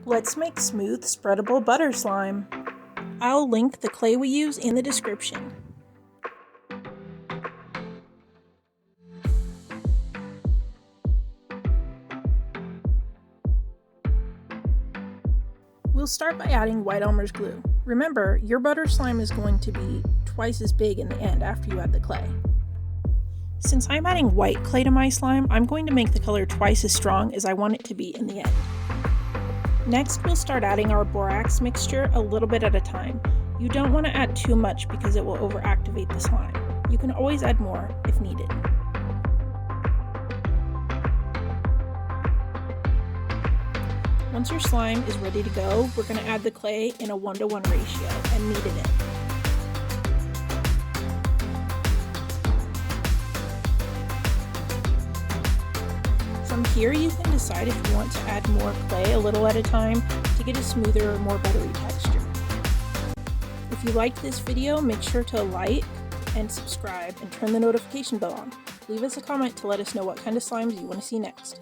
Let's make smooth, spreadable butter slime. I'll link the clay we use in the description. We'll start by adding white Elmer's glue. Remember, your butter slime is going to be twice as big in the end after you add the clay. Since I'm adding white clay to my slime, I'm going to make the color twice as strong as I want it to be in the end. Next, we'll start adding our borax mixture a little bit at a time. You don't want to add too much because it will overactivate the slime. You can always add more if needed. Once your slime is ready to go, we're going to add the clay in a 1:1 ratio and knead it in. From here, you can decide if you want to add more clay a little at a time to get a smoother or more buttery texture. If you liked this video, make sure to like and subscribe and turn the notification bell on. Leave us a comment to let us know what kind of slimes you want to see next.